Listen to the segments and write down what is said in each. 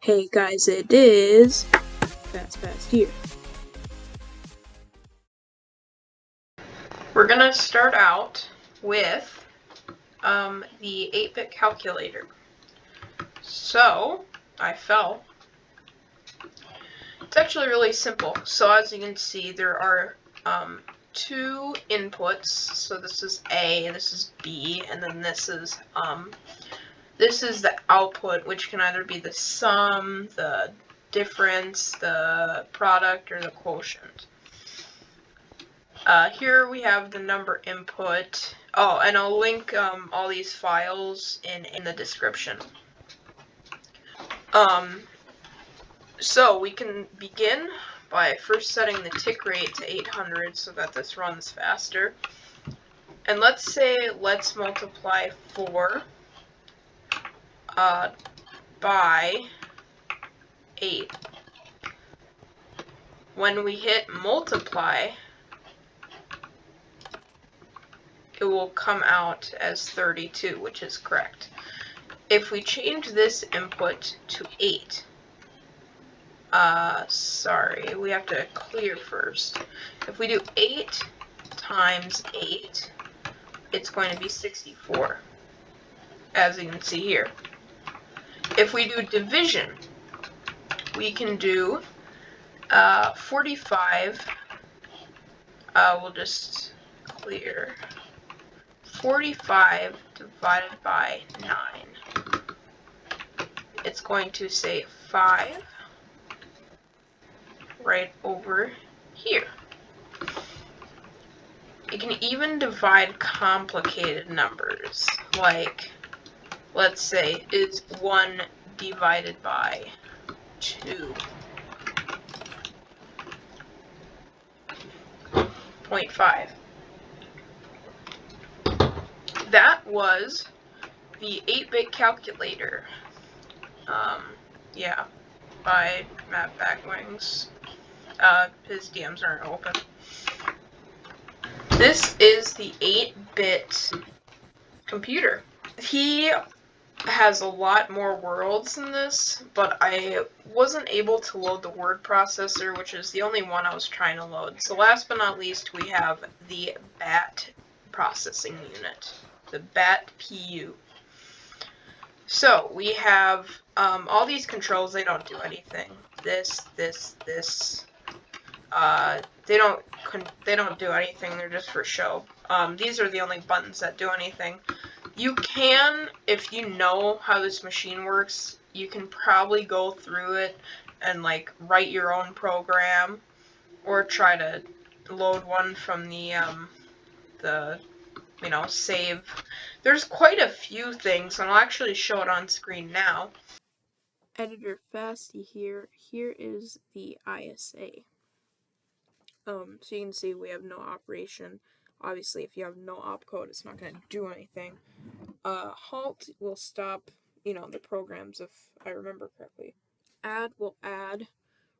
Hey guys, it is Fast here. We're gonna start out with the 8-bit calculator. So, I fell. It's actually really simple. So as you can see, there are two inputs. So this is A, and this is B, and then this is the output, which can either be the sum, the difference, the product, or the quotient. Here we have the number input. Oh, and I'll link all these files in the description. So we can begin by first setting the tick rate to 800 so that this runs faster. And let's multiply 4 by 8. When we hit multiply, it will come out as 32, which is correct. If we change this input to 8, sorry, we have to clear first. If we do 8 times 8, it's going to be 64, as you can see here. If we do division, we can do 45, we'll just clear, 45 divided by 9. It's going to say 5 right over here. You can even divide complicated numbers, like, let's say, is 1 divided by 2. 0.5. That was the 8-bit calculator. Yeah, by Matt Backwings. His DMs aren't open. This is the 8-bit computer. He has a lot more worlds than this, but I wasn't able to load the word processor, which is the only one I was trying to load. So last but not least, we have the BAT processing unit, the BAT PU. So we have all these controls. They don't do anything. This. They don't do anything. They're just for show. These are the only buttons that do anything. You can, if you know how this machine works, you can probably go through it and like write your own program, or try to load one from the save. There's quite a few things, and I'll actually show it on screen now. Editor Fasty here. Here is the ISA. So you can see we have no operation. Obviously, if you have no opcode, it's not going to do anything. Halt will stop, the programs, if I remember correctly. Add will add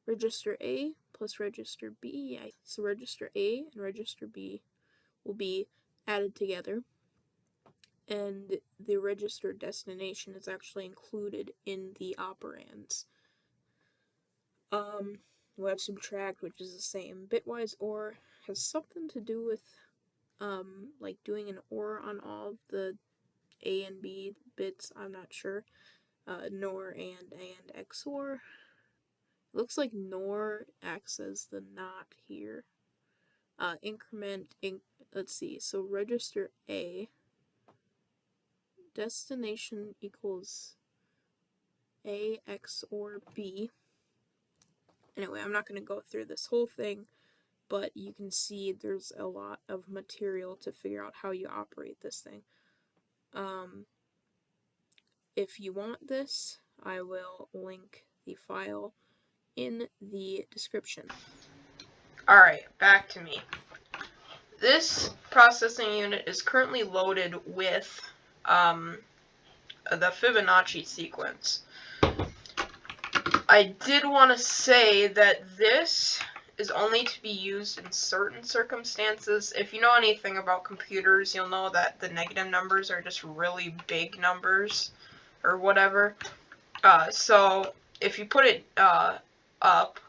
register A plus register B. So register A and register B will be added together, and the register destination is actually included in the operands. We'll have subtract, which is the same. Bitwise OR has something to do with like doing an OR on all of the A and B bits. I'm not sure. NOR and XOR. Looks like NOR acts as the not here. Increment, let's see, so register A, destination equals A XOR B. Anyway, I'm not going to go through this whole thing, but you can see there's a lot of material to figure out how you operate this thing. If you want this, I will link the file in the description. Alright, back to me. This processing unit is currently loaded with the Fibonacci sequence. I did want to say that this is only to be used in certain circumstances. If you know anything about computers, you'll know that the negative numbers are just really big numbers, or whatever. So if you put it up,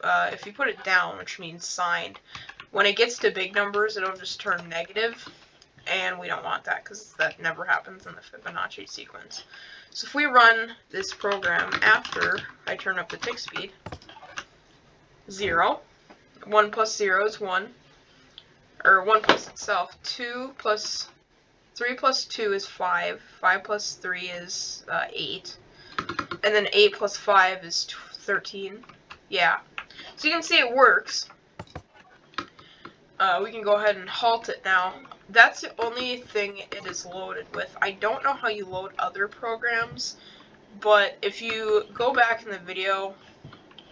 if you put it down, which means signed, when it gets to big numbers, it'll just turn negative, and we don't want that because that never happens in the Fibonacci sequence. So if we run this program after I turn up the tick speed, 0, 1 plus 0 is 1, or 1 plus itself, 2 plus 3 plus 2 is 5, 5 plus 3 is 8, and then 8 plus 5 is 13. Yeah. So you can see it works. We can go ahead and halt it now. That's the only thing it is loaded with. I don't know how you load other programs, but if you go back in the video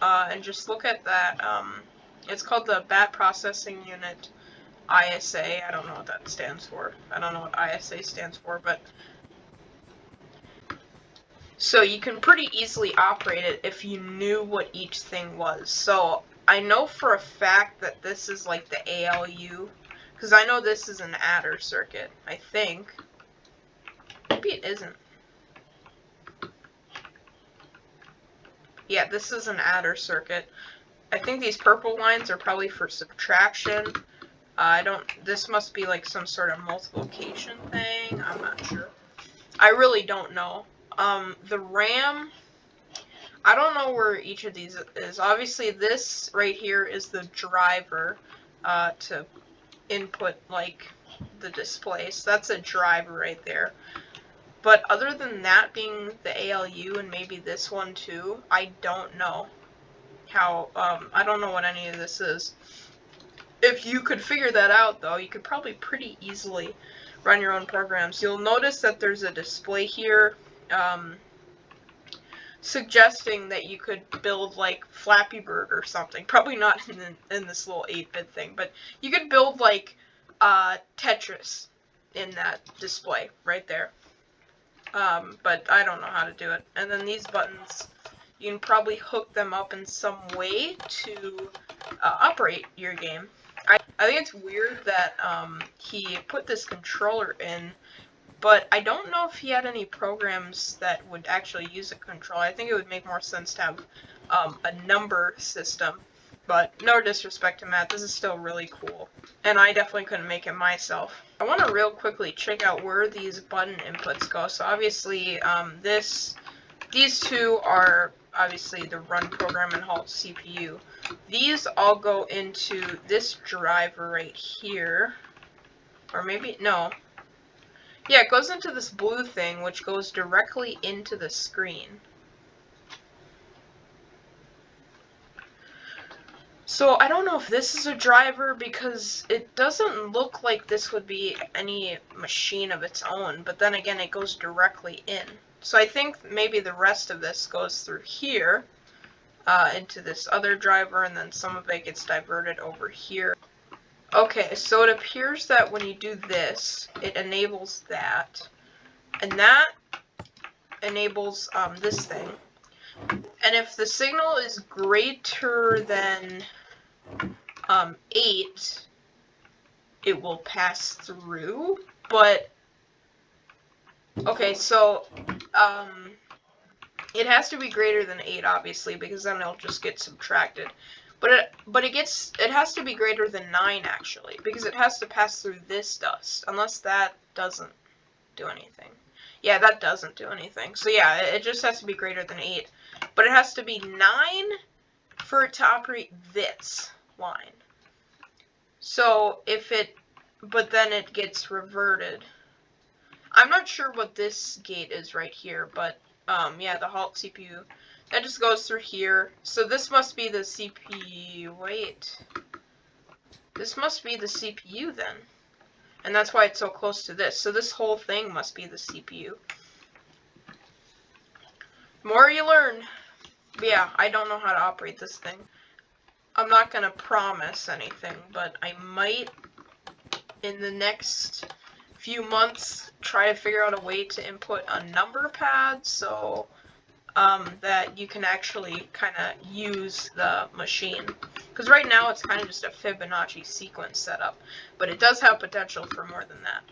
and just look at that, it's called the Bat Processing Unit ISA. I don't know what that stands for. I don't know what ISA stands for, but so you can pretty easily operate it if you knew what each thing was. So I know for a fact that this is like the ALU, because I know this is an adder circuit, I think. Maybe it isn't. Yeah, this is an adder circuit. I think these purple lines are probably for subtraction. This must be like some sort of multiplication thing. I'm not sure. I really don't know. The RAM, I don't know where each of these is. Obviously, this right here is the driver to input, like, the display. So that's a driver right there. But other than that being the ALU and maybe this one too, I don't know how, I don't know what any of this is. If you could figure that out, though, you could probably pretty easily run your own programs. You'll notice that there's a display here suggesting that you could build like Flappy Bird or something. Probably not in this little 8-bit thing, but you could build like Tetris in that display right there. But I don't know how to do it. And then these buttons, you can probably hook them up in some way to operate your game. I think it's weird that he put this controller in, but I don't know if he had any programs that would actually use a controller. I think it would make more sense to have a number system. But no disrespect to Matt, this is still really cool. And I definitely couldn't make it myself. I want to real quickly check out where these button inputs go. So obviously these two are obviously the run program and halt CPU. These all go into this driver right here. Or maybe, no. Yeah, it goes into this blue thing, which goes directly into the screen. So I don't know if this is a driver because it doesn't look like this would be any machine of its own, but then again it goes directly in. So I think maybe the rest of this goes through here into this other driver, and then some of it gets diverted over here. Okay, so it appears that when you do this, it enables that, and that enables this thing. And if the signal is greater than 8, it will pass through, but okay, so it has to be greater than 8, obviously, because then it'll just get subtracted. But it has to be greater than 9, actually, because it has to pass through this dust, unless that doesn't do anything. Yeah, that doesn't do anything. So yeah, it just has to be greater than 8. But it has to be 9 for it to operate this line. So but then it gets reverted. I'm not sure what this gate is right here, but yeah, the halt CPU. That just goes through here. So this must be the CPU. Wait. This must be the CPU then. And that's why it's so close to this. So this whole thing must be the CPU. The more you learn. But yeah, I don't know how to operate this thing. I'm not going to promise anything, but I might, in the next few months, try to figure out a way to input a number pad so that you can actually kind of use the machine. Because right now it's kind of just a Fibonacci sequence setup, but it does have potential for more than that.